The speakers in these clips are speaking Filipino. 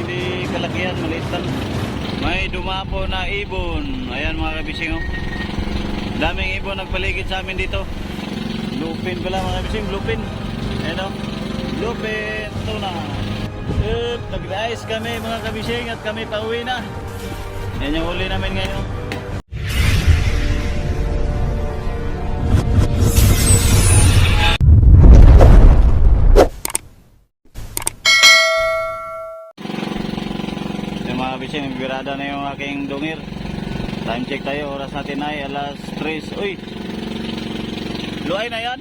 hindi kalakihan, maliit lang. May dumapo na ibon. Ayan mga kabising, oh. Daming ibon nagpaligid sa amin dito. Lupin pala mga kabising, lupin. Ayan, oh. Lupin, tuna. Nag-ice kami mga kabising at kami pauwi na. Yan yung uli namin ngayon. Mga kabising, nabirada na yung aking dungir. Time check tayo, oras natin ay alas 3. Uy, luay na yan.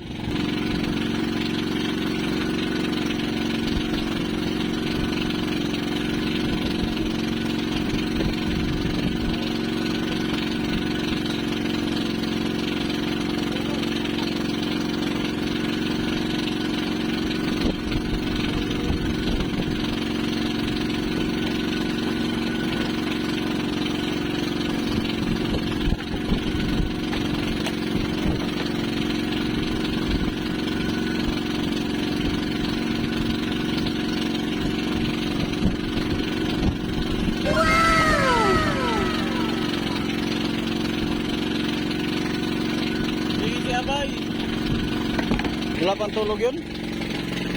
Wala pang tulog yun?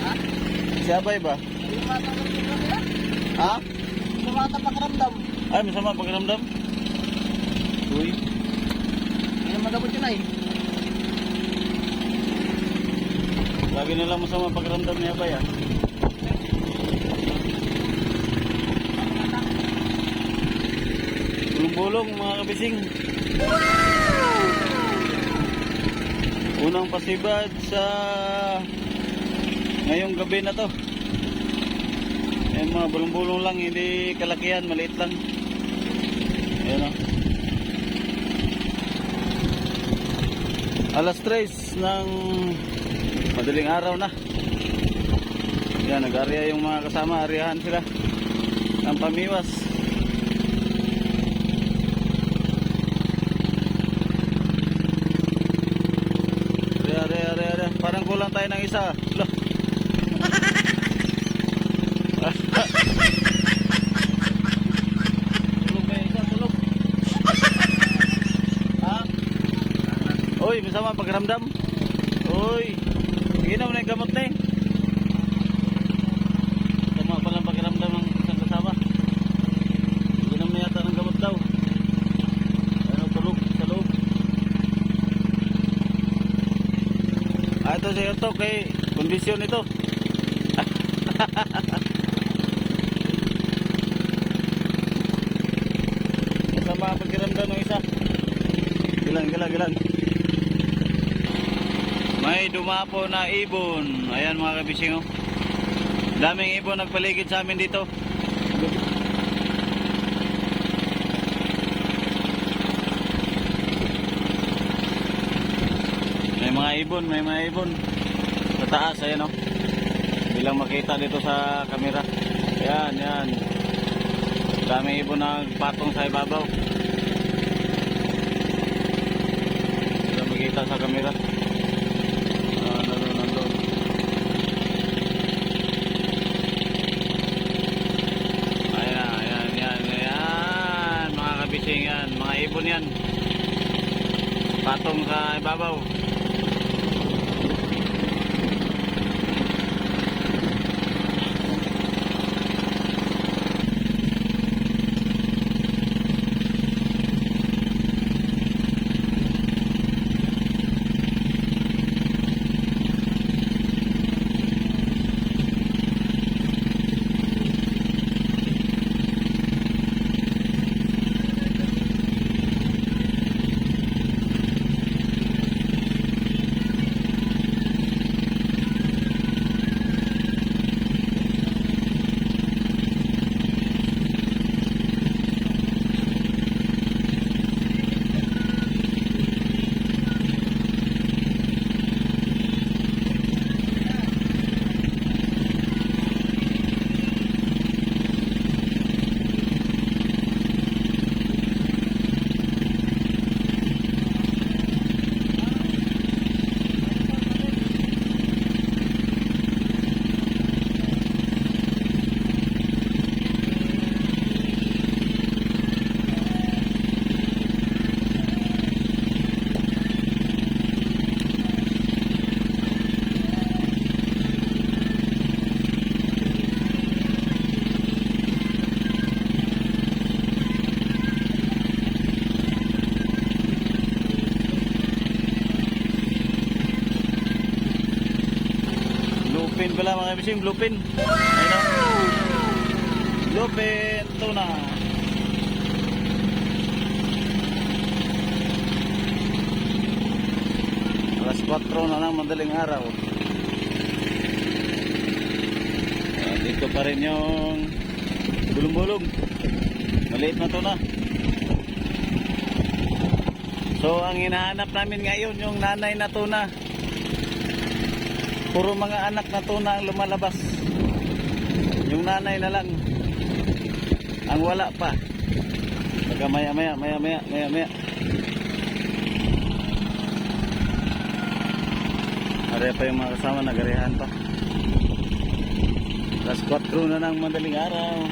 Ha? Si Abay ba? Ha? Sumata pakiramdam. Ay, masama pakiramdam? Uy. Ano magamot yun ay? Lagi nilang masama pakiramdam ni Abay, ah. Bulong-bulong mga kabising. Unang pasibad sa ngayong gabi na to. Ayan, mga bulong-bulong lang, hindi kalakihan, maliit lang. Ayan, oh. Alas 3 ng madaling araw na. Ayan, nag-area yung mga kasama, ariyahan sila ng pamiwas. Parang kulang tayo ng isa. Tulog ba yung isa? Tulog. Ha? Uy, masama pagramdam. Uy, ginom na yung gamot na eh. Sama pa lang pagramdam ng isang kasama. Ginom na yata ng gamot daw. Ano, tulog sa loob. Ito siya ito kay kondisyon ito. Sama pagkiramdam ng isa. Gilang. May dumapo na ibon. Ayan mga kabising, oh. Daming ibon nagpaligid sa amin dito. May mga ibon sa taas, ayan, oh. Bilang makita dito sa kamera. Yan. Daming ibon na patong sa ibabaw. Bilang makita sa kamera. Nandun. Ayan, mga kabising yan, mga ibon yan. Patong sa ibabaw. Bluefin pala mga kabising, bluefin. Ayun o. Bluefin, tuna. Alas 4 na lang, madaling araw. Dito pa rin yung bulong-bulong. Maliit na tuna. So ang hinahanap namin ngayon yung nanay na tuna. Puro mga anak na tuna ang lumalabas. Yung nanay na lang ang wala pa. Pagka maya. Are pa yung mga kasama, nagarihan pa. Alas 4 na ng madaling araw.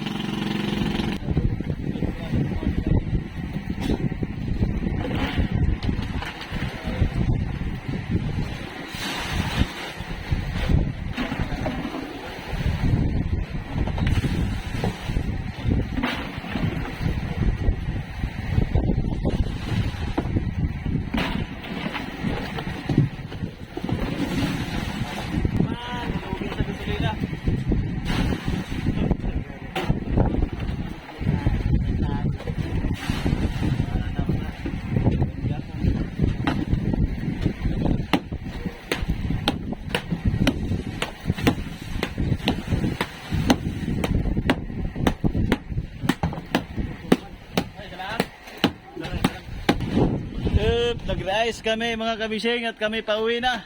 Nag-rice kami mga kabising at kami pauwi na.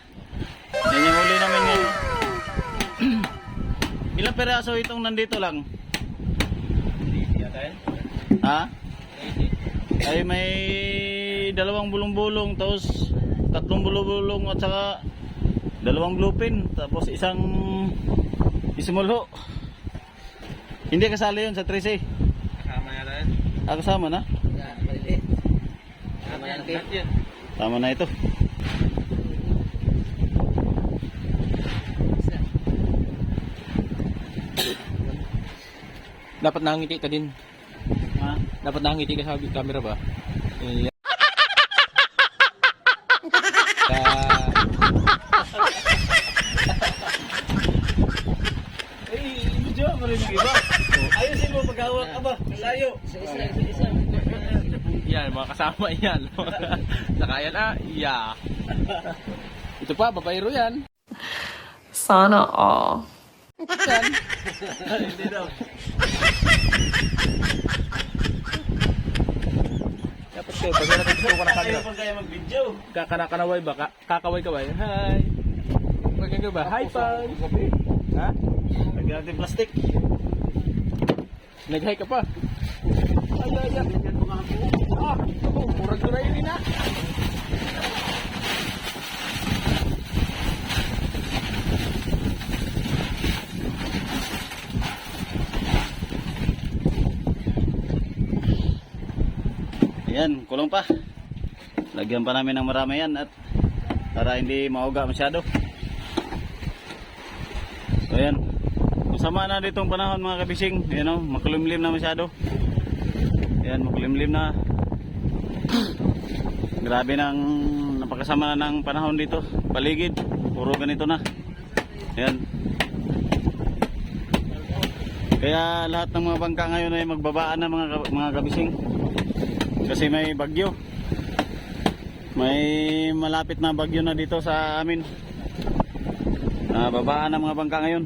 Yan yung huli namin ngayon. Ilang peraso itong nandito lang? Ha? Ay may 2 bulong-bulong, tapos 3 bulong-bulong at saka 2 bluefin, tapos isang isimulho. Hindi kasali yun sa 13. Kasama na rin. Kasama na? Maliliit. Kasama na rin. Tama na ito. Dapat nangiti ka din. Ha? Dapat nangiti ka sa camera ba? Eh, Medyo mo rin yung iba. Ayusin mo pag-hawak ka ba? Malayo. Isa. yan, mga kasama yan. Saka yan yeah. Ito pa, babayro yan. Sana all. Yan. Hindi daw. Dapat kayo, pag natututo ka na Ayaw camera. pa kaya mag-video. Kakanakanaway ba? Kakaway-kaway. Hi. Pagkagawa ba? Hi, pal. Ha? Lagyan natin plastic. Nag-hi ka pa. Ay. Murag ko na yun na. Ayan, kulong pa. Lagyan pa namin ng marami yan at para hindi mauga masyado. So ayan. Masama na ditong panahon mga kabising. Ayan o, makulimlim na masyado. Ayan, makulimlim na. Grabe nang napakasama na ng panahon dito. Paligid, puro ganito na. Ayan. Kaya lahat ng mga bangka ngayon ay magbabaan na mga kabising. Kasi may bagyo. May malapit na bagyo na dito sa amin. Babaan ng mga bangka ngayon.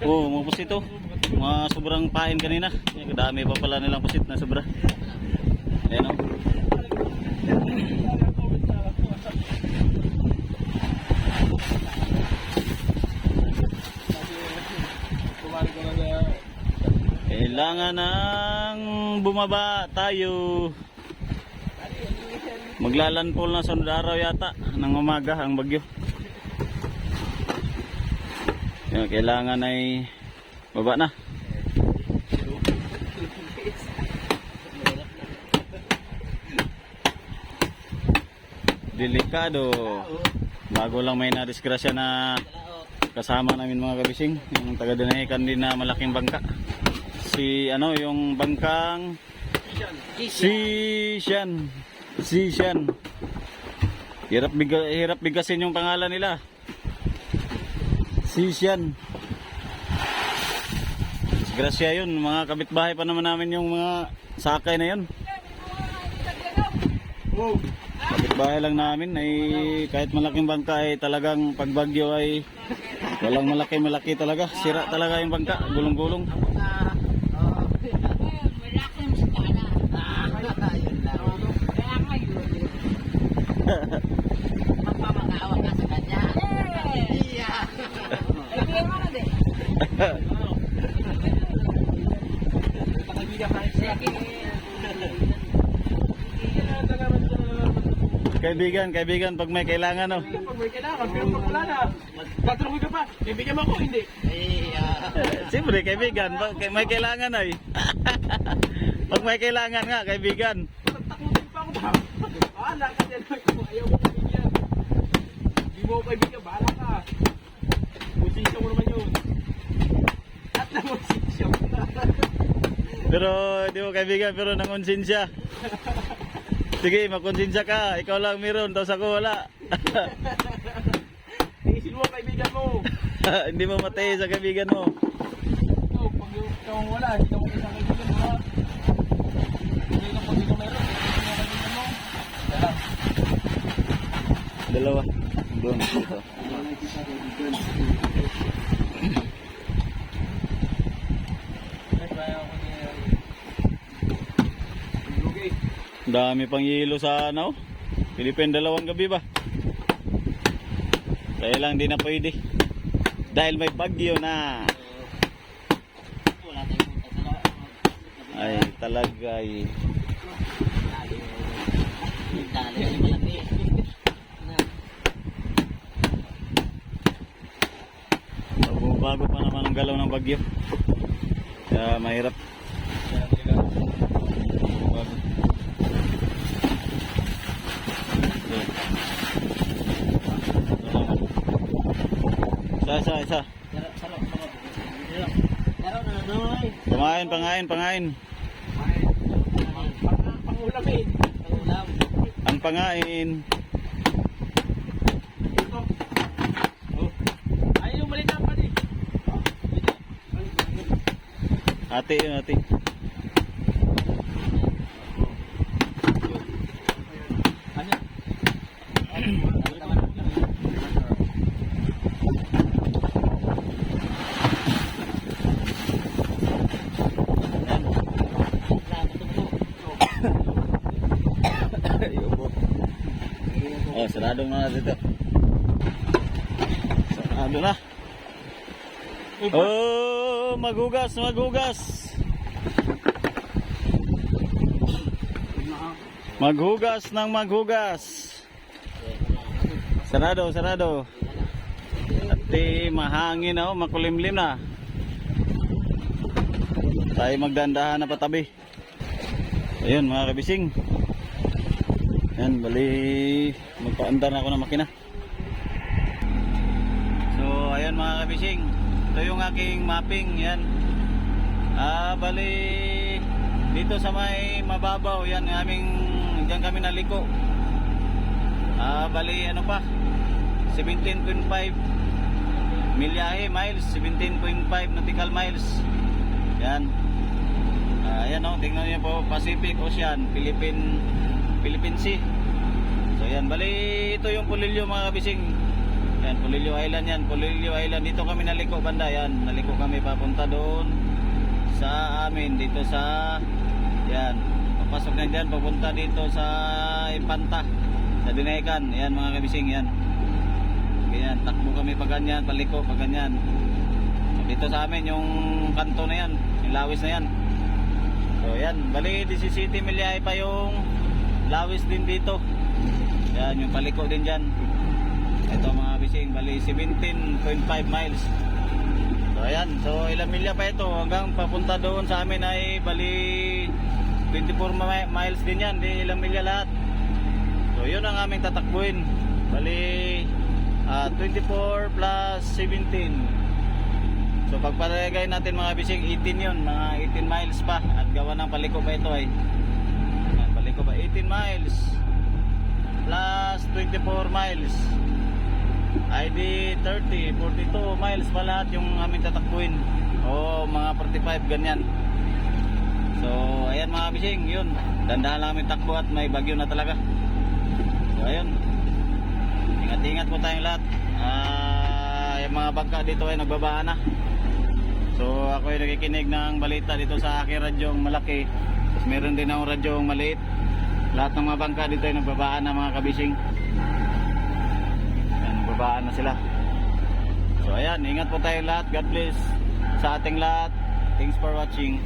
Oh, mga pusit ito. Mga sobrang pain kanina. Kadami pa pala nilang pusit na sobra. Ayan o. Kailangan nang bumaba tayo. Maglalandfall na sunod araw yata ng umaga ang bagyo. Kailangan ay baba na. Delikado. Bago lang may nadisgrasya na kasama namin mga kabising, yung taga-danahikan din na malaking bangka. Si ano, yung bangkang Sisyan. Hirap bigasin yung pangalan nila. Sisyan. Grasya yun, mga kapitbahay pa naman namin yung mga sakay na yun. Kapitbahay lang namin ay kahit malaking bangka ay talagang pagbagyo ay walang malaki talaga. Sira talaga yung bangka, gulong-gulong. Kaibigan, pag may kailangan, oh. Pag may kailangan, pero pag wala na, tatanungin ka pa, bibigyan mo ako, hindi. Siyempre, kaibigan, pag may kailangan ay. Pag may kailangan nga, kaibigan. Takutin pa ako ba? Bahala ka dyan, kung ayaw mo kaibigan. Hindi mo ako kaibigan, bahala ka. Musisya mo naman yun. At na musisya mo na. Pero, di mo kaibigan, pero nangonsensya. Sige, makonsensya ka. Ikaw lang meron, tapos ako wala. Isin mo ang kaibigan mo. Hindi mo matay sa kaibigan mo. Ikaw, pag ikaw wala, hindi ka mo isang kaibigan mo. Ha? Hindi ka pag ikaw meron, hindi ka kaibigan mo. Kaya, Dalawa. Doon. Dami pang yelo sa ano. Philippine, 2 gabi ba? Kaya lang di na pwede. Dahil may bagyo na. Ay, talaga ay. Bago pa naman ang galaw ng bagyo. Kaya mahirap. Bago. Isa. Pangain. pangulam eh. Ang pangain. Ay, yung maliit na pa din. Ate yun, ate. Oh, sarado na dito. Sarado na. Oh, maghugas. Maghugas. Sarado. At mahangin na, makulimlim na. Tayo magdandahan na patabi. Ayun mga kabising. Yan, bali magpaandar na ako ng makina. So ayan mga kabising, ito yung aking mapping. Yan, bali dito sa may mababaw, yan aming, diyan kami naliko. Bali ano pa, 17.5 milyahe miles, 17.5 nautical miles. Yan, ayan o, tingnan niyo po, Pacific Ocean, Philippine Sea. So yan, bali ito yung Polillo mga kabising. Yan, Polillo Island yan. Polillo Island, dito kami naliko banda. Yan, naliko kami papunta doon sa amin, dito sa, yan, papasok na dyan, papunta dito sa Impanta, sa Dinaican. Yan mga kabising, yan. Ganyan, takbo kami pa ganyan, paliko pa ganyan. So, dito sa amin yung kanto na yan, yung lawis na yan. So yan, bali 17 milyahe pa yung lawis din dito. Yan, yung paliko din dyan. Ito mga bising, bali 17.5 miles. So ayan, so ilang milya pa ito hanggang papunta doon sa amin ay bali 24 miles din yan, di ilang milya lahat. So yun ang aming tatakbuhin. Bali 24 plus 17. So pagpalagay natin mga bising, 18 yun, mga 18 miles pa. At gawa ng paliko pa ito ay paliko pa 18 miles plus 24 miles. ID 30, 42 miles pa lahat yung aming tatakbuhin. O mga 45 ganyan. So ayan mga kabising, yun. Dandahan lang kami takbo at may bagyo na talaga. So ayun. Ingat-ingat po tayong lahat. Yung mga bangka dito ay nagbabaan na. So ako ay nakikinig ng balita dito sa aking radyong malaki. Tapos meron din akong radyong maliit. Lahat ng mga bangka dito ay nagbabaan na mga kabising. Ayan, nagbabaan na sila. So ayan, ingat po tayong lahat. God bless sa ating lahat. Thanks for watching.